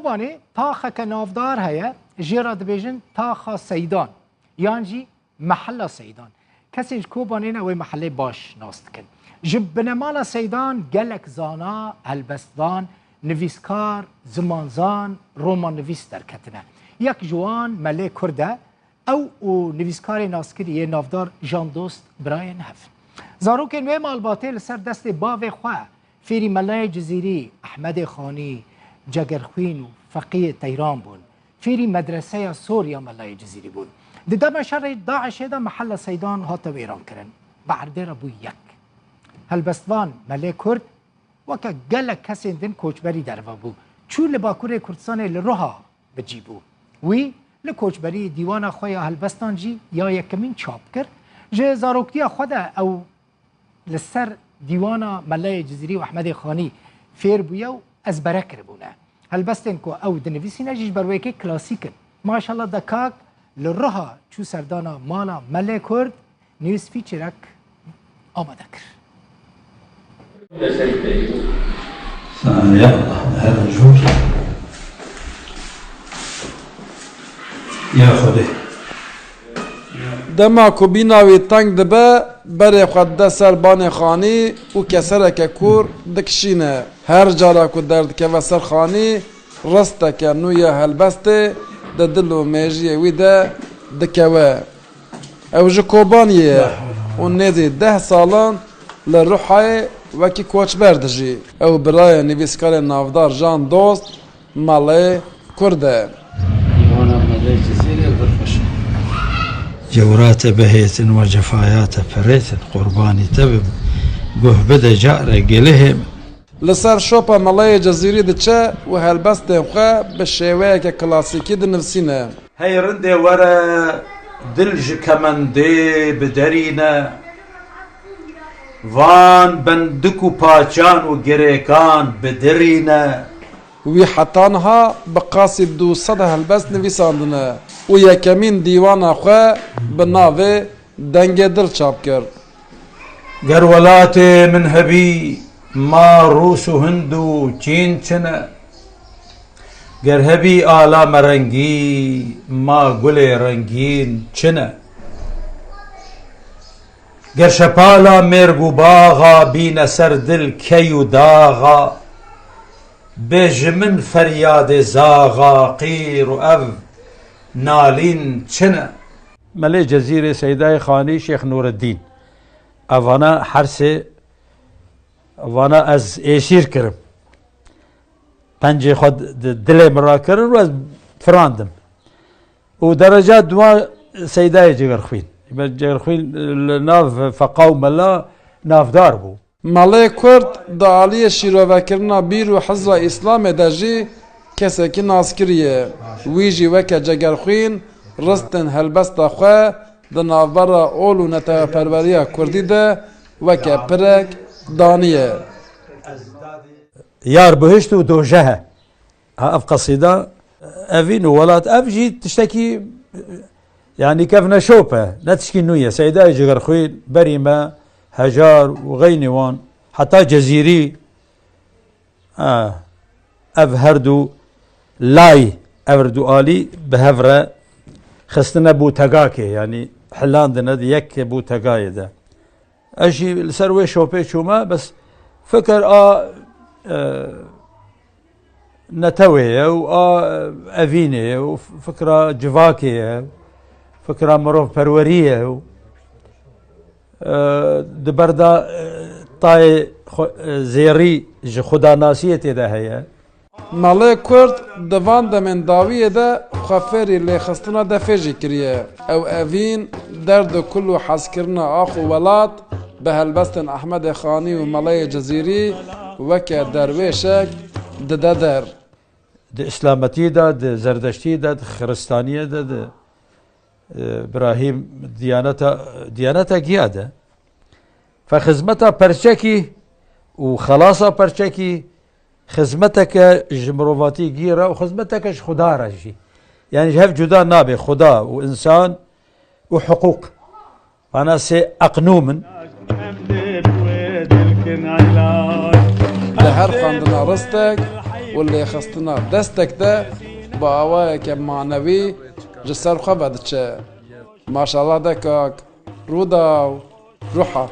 کوبانه تاخک نافدار هیا جیرا دبیجن تاخا سیدان یان جی محل سیدان کسی کوبانه نوی محله باش ناست کن جب بنمال سیدان گلک زانا هلبستان نویسکار زمانزان رومان نویس در کتنه یک جوان مله کرده او نویسکار ناسکری نافدار جان دوست براین هف زاروک نوی مالباته لسر دست باوی خواه فیری ملای جزیری احمد خانی جگرخوین و فقیه تیران بون فیری مدرسه سوریا ملای جزیری بون دم شر داعش دا محل سیدان هاتو ایران کرن بعرده را بو یک هلبستوان مله کرد وکا گلک کسی دن کوچبری در بو چو لباکور کردستان لروها بجیبو وی لکوچبری دیوان خوی هلبستان جی یا یکمین چاپ کرد جه زاروکتی خود او لسر دیوانا ملای جزیری و احمد خانی فیر بویا و از برکر بونه هلبستن کو او دنویسی نجیش بروی که کلاسیکن ماشاءالله دکاک لروها چو سردانا مالا ملای کرد نیوز فیچرک آماده کر يلا هذا الجور يا خدي دما کو بیناوی تنگ دبه بره خود ده سربان خانی و کسره که کور دکشینه هر جارا کو درد که و سر خانی رسته که نوی هلبسته ده دل و میجی وی ده دکوه او جو کوبانیه و نیدی 10 سالان لروحای وکی کوچ بردجی او برای نویسکار نافدار جان دوست ماله کرده جورات بهيت وجفايات فريت قرباني تبب قهبد جار قلهم لسر شوپا ملای جزیری دچه و هلبست خواه به شیوه که کلاسیکی دنفسینه هاي رندي ورا دلج كمندي بدرينا وان بندكو باچان و گريكان بدرينا وی حتانها بقاسی 200 هلبست نویساندنه و یکمین دیوان خواه به ناوه دنگ دل چاپ کرد قرولات من هبي ما روس هندو چين چنه گر هبي آلا مرنگی ما گل رنگین چنه گر شپالا مرگو باغا بین سر دل کیو داغا بجمن فریاد زاغا قیر و او نالین چنه ملي جزيرة سيداي خاني شيخ نور الدين أفانا حرسي أفانا أز إيشير كرم بنجي خد دلي مرا كرم وأز فراندم ودرجات دوا سيداي جغرخوين جغرخوين ناف فقاوم الله ناف دار بو ملای کرد دعالی شیروه کرنا بیر و حضر اسلام دجی کسی که ناسکریه ویجی وکه جگرخوین رستن هلبست خواه ده نافبرا اولو نتا پروریه کردی ده وکه پرک دانیه يار بهشت ودوجها اف قصيدة افين ولات افجي تشتكي يعني كيف نشوفها نتشكي نوية سيداي جغرخوين بريمة هجار وغينوان حتى جزيري افهردو لاي افردو آلي بهفرة خستنا بو تقاكي يعني حلان دنا دي يك بو تقاي ده اشي لسروي شوبي شوما بس فكر نتوي او افيني وفكرة جواكي فكرة مروف برورية دبردا طاي زيري خدا ناسيتي ده هي ملای کرد دوان دمن داویه ده خفری لی خستنا ده فجی کریه او اوین درد کلو حس کرنا آخو ولات به هلبستن احمد خانی و ملای جزیری وکه درویشک ده در ده اسلامتی ده ده زردشتی ده ده خرستانیه ده ابراهیم دیانتا گیاده فخدمتها پرچکی و خلاصا پرچکی خدمتك جمروفاتي جيرة وخدمتك خدا رجي يعني هف جدا نابي خدا وإنسان وحقوق أنا سي أقنومن لهر خاندنا رستك واللي خستنا دستك ده بأواك معنوي جسر خبدتش ما شاء الله دكاك رودا روحة